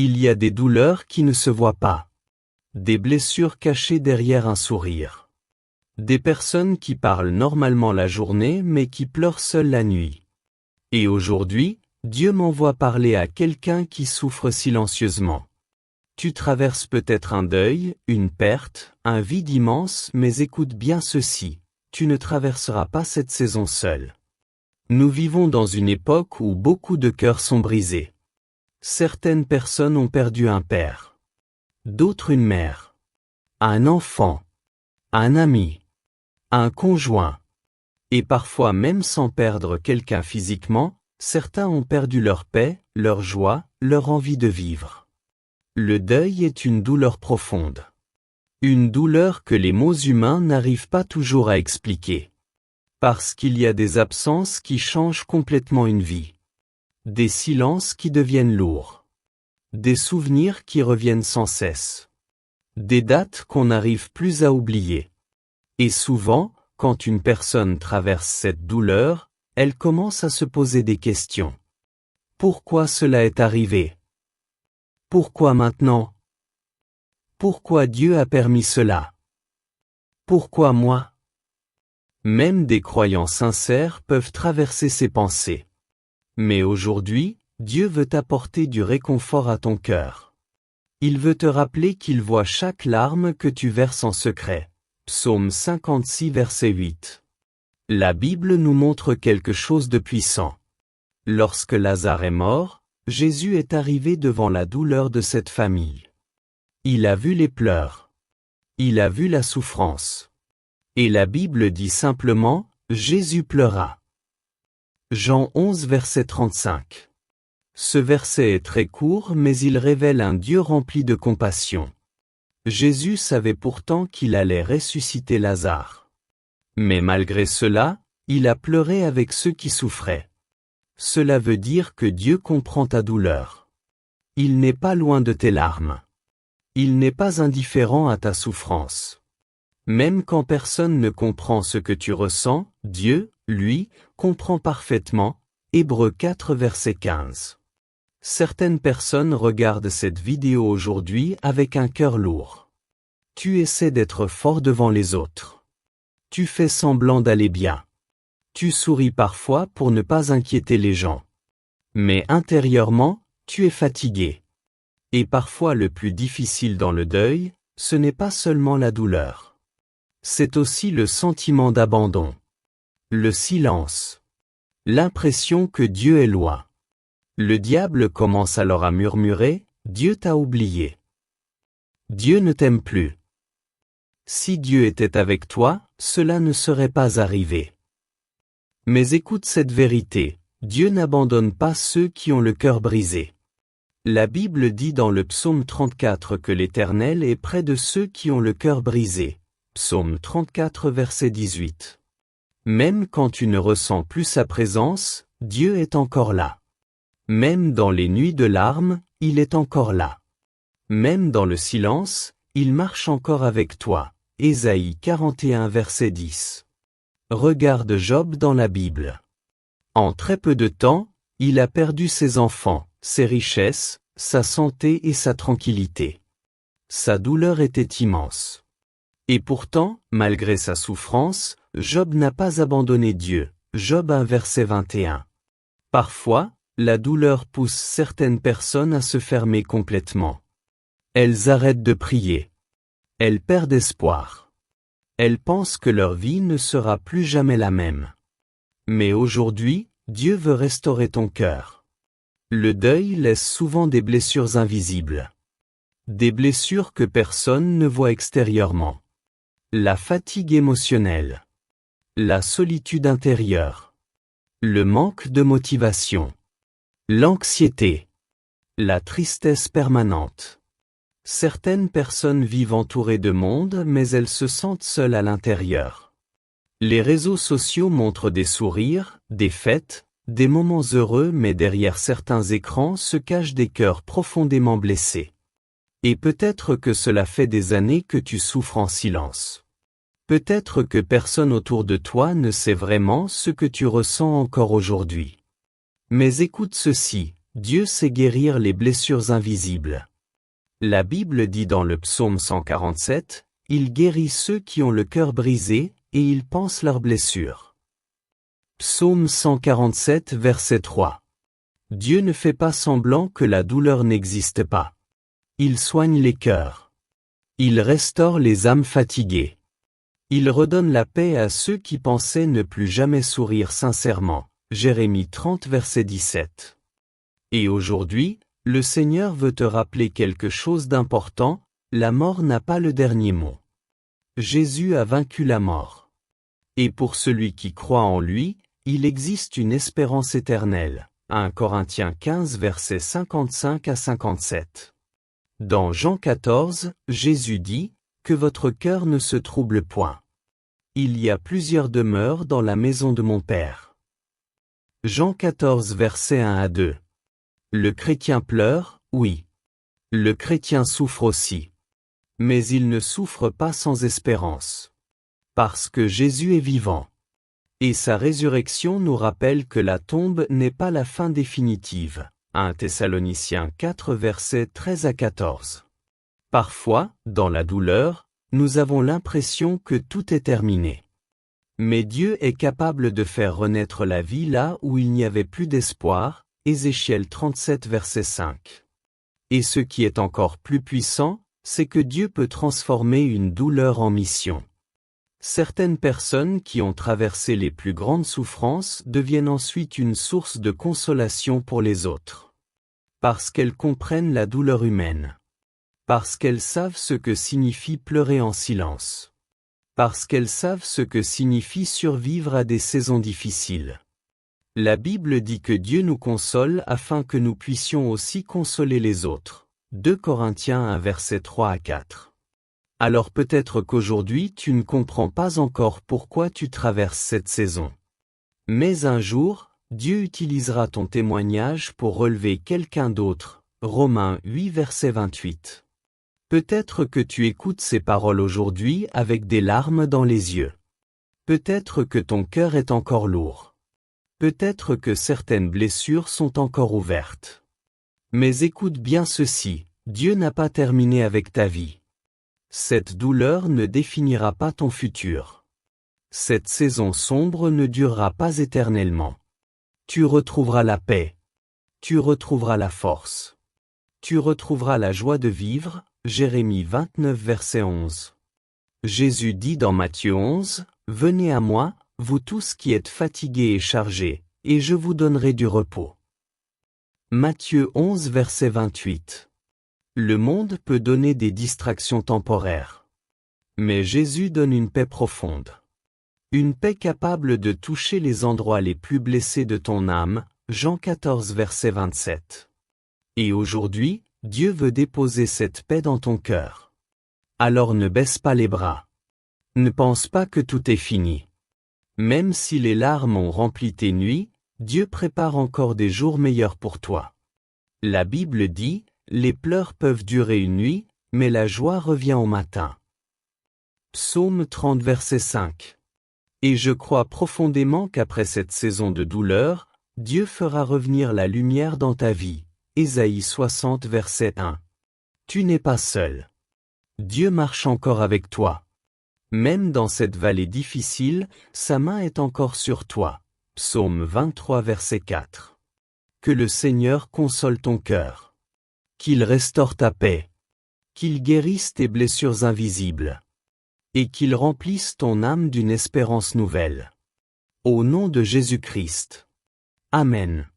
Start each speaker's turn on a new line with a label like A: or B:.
A: Il y a des douleurs qui ne se voient pas. Des blessures cachées derrière un sourire. Des personnes qui parlent normalement la journée mais qui pleurent seules la nuit. Et aujourd'hui, Dieu m'envoie parler à quelqu'un qui souffre silencieusement. Tu traverses peut-être un deuil, une perte, un vide immense, mais écoute bien ceci, tu ne traverseras pas cette saison seul. Nous vivons dans une époque où beaucoup de cœurs sont brisés. Certaines personnes ont perdu un père, d'autres une mère, un enfant, un ami, un conjoint. Et parfois même sans perdre quelqu'un physiquement, certains ont perdu leur paix, leur joie, leur envie de vivre. Le deuil est une douleur profonde. Une douleur que les mots humains n'arrivent pas toujours à expliquer. Parce qu'il y a des absences qui changent complètement une vie. Des silences qui deviennent lourds. Des souvenirs qui reviennent sans cesse. Des dates qu'on n'arrive plus à oublier. Et souvent, quand une personne traverse cette douleur, elle commence à se poser des questions. Pourquoi cela est arrivé? Pourquoi maintenant? Pourquoi Dieu a permis cela? Pourquoi moi? Même des croyants sincères peuvent traverser ces pensées. Mais aujourd'hui, Dieu veut apporter du réconfort à ton cœur. Il veut te rappeler qu'il voit chaque larme que tu verses en secret. Psaume 56 verset 8. La Bible nous montre quelque chose de puissant. Lorsque Lazare est mort, Jésus est arrivé devant la douleur de cette famille. Il a vu les pleurs. Il a vu la souffrance. Et la Bible dit simplement, Jésus pleura. Jean 11 verset 35. Ce verset est très court mais il révèle un Dieu rempli de compassion. Jésus savait pourtant qu'il allait ressusciter Lazare. Mais malgré cela, il a pleuré avec ceux qui souffraient. Cela veut dire que Dieu comprend ta douleur. Il n'est pas loin de tes larmes. Il n'est pas indifférent à ta souffrance. Même quand personne ne comprend ce que tu ressens, Dieu, lui, comprend parfaitement. Hébreux 4 verset 15. Certaines personnes regardent cette vidéo aujourd'hui avec un cœur lourd. Tu essaies d'être fort devant les autres. Tu fais semblant d'aller bien. Tu souris parfois pour ne pas inquiéter les gens. Mais intérieurement, tu es fatigué. Et parfois le plus difficile dans le deuil, ce n'est pas seulement la douleur. C'est aussi le sentiment d'abandon. Le silence. L'impression que Dieu est loin. Le diable commence alors à murmurer, « Dieu t'a oublié. Dieu ne t'aime plus. » Si Dieu était avec toi, cela ne serait pas arrivé. Mais écoute cette vérité, Dieu n'abandonne pas ceux qui ont le cœur brisé. La Bible dit dans le psaume 34 que l'Éternel est près de ceux qui ont le cœur brisé. Psaume 34 verset 18. Même quand tu ne ressens plus sa présence, Dieu est encore là. Même dans les nuits de larmes, il est encore là. Même dans le silence, il marche encore avec toi. Ésaïe 41 verset 10. Regarde Job dans la Bible. En très peu de temps, il a perdu ses enfants, ses richesses, sa santé et sa tranquillité. Sa douleur était immense. Et pourtant, malgré sa souffrance, Job n'a pas abandonné Dieu. Job 1 verset 21. Parfois, la douleur pousse certaines personnes à se fermer complètement. Elles arrêtent de prier. Elles perdent espoir. Elles pensent que leur vie ne sera plus jamais la même. Mais aujourd'hui, Dieu veut restaurer ton cœur. Le deuil laisse souvent des blessures invisibles. Des blessures que personne ne voit extérieurement. La fatigue émotionnelle. La solitude intérieure. Le manque de motivation. L'anxiété. La tristesse permanente. Certaines personnes vivent entourées de monde mais elles se sentent seules à l'intérieur. Les réseaux sociaux montrent des sourires, des fêtes, des moments heureux mais derrière certains écrans se cachent des cœurs profondément blessés. Et peut-être que cela fait des années que tu souffres en silence. Peut-être que personne autour de toi ne sait vraiment ce que tu ressens encore aujourd'hui. Mais écoute ceci, Dieu sait guérir les blessures invisibles. La Bible dit dans le psaume 147, « Il guérit ceux qui ont le cœur brisé, et il panse leurs blessures. » Psaume 147 verset 3. Dieu ne fait pas semblant que la douleur n'existe pas. Il soigne les cœurs. Il restaure les âmes fatiguées. Il redonne la paix à ceux qui pensaient ne plus jamais sourire sincèrement. Jérémie 30 verset 17. Et aujourd'hui, le Seigneur veut te rappeler quelque chose d'important, la mort n'a pas le dernier mot. Jésus a vaincu la mort. Et pour celui qui croit en lui, il existe une espérance éternelle. 1 Corinthiens 15 versets 55 à 57. Dans Jean 14, Jésus dit, « Que votre cœur ne se trouble point. Il y a plusieurs demeures dans la maison de mon Père. » Jean 14 versets 1 à 2. Le chrétien pleure, oui. Le chrétien souffre aussi. Mais il ne souffre pas sans espérance. Parce que Jésus est vivant. Et sa résurrection nous rappelle que la tombe n'est pas la fin définitive. 1 Thessaloniciens 4 versets 13 à 14. Parfois, dans la douleur, nous avons l'impression que tout est terminé. Mais Dieu est capable de faire renaître la vie là où il n'y avait plus d'espoir. Ézéchiel 37 verset 5. Et ce qui est encore plus puissant, c'est que Dieu peut transformer une douleur en mission. Certaines personnes qui ont traversé les plus grandes souffrances deviennent ensuite une source de consolation pour les autres. Parce qu'elles comprennent la douleur humaine. Parce qu'elles savent ce que signifie pleurer en silence. Parce qu'elles savent ce que signifie survivre à des saisons difficiles. La Bible dit que Dieu nous console afin que nous puissions aussi consoler les autres. 2 Corinthiens 1 verset 3 à 4. Alors peut-être qu'aujourd'hui tu ne comprends pas encore pourquoi tu traverses cette saison. Mais un jour, Dieu utilisera ton témoignage pour relever quelqu'un d'autre. Romains 8 verset 28. Peut-être que tu écoutes ces paroles aujourd'hui avec des larmes dans les yeux. Peut-être que ton cœur est encore lourd. Peut-être que certaines blessures sont encore ouvertes. Mais écoute bien ceci, Dieu n'a pas terminé avec ta vie. Cette douleur ne définira pas ton futur. Cette saison sombre ne durera pas éternellement. Tu retrouveras la paix. Tu retrouveras la force. Tu retrouveras la joie de vivre. Jérémie 29 verset 11. Jésus dit dans Matthieu 11, « Venez à moi, vous tous qui êtes fatigués et chargés, et je vous donnerai du repos. » Matthieu 11 verset 28. Le monde peut donner des distractions temporaires. Mais Jésus donne une paix profonde. Une paix capable de toucher les endroits les plus blessés de ton âme, Jean 14 verset 27. Et aujourd'hui, Dieu veut déposer cette paix dans ton cœur. Alors ne baisse pas les bras. Ne pense pas que tout est fini. Même si les larmes ont rempli tes nuits, Dieu prépare encore des jours meilleurs pour toi. La Bible dit, les pleurs peuvent durer une nuit, mais la joie revient au matin. Psaume 30 verset 5. Et je crois profondément qu'après cette saison de douleur, Dieu fera revenir la lumière dans ta vie. Ésaïe 60 verset 1. Tu n'es pas seul. Dieu marche encore avec toi. Même dans cette vallée difficile, sa main est encore sur toi. Psaume 23 verset 4. Que le Seigneur console ton cœur. Qu'il restaure ta paix. Qu'il guérisse tes blessures invisibles. Et qu'il remplisse ton âme d'une espérance nouvelle. Au nom de Jésus-Christ. Amen.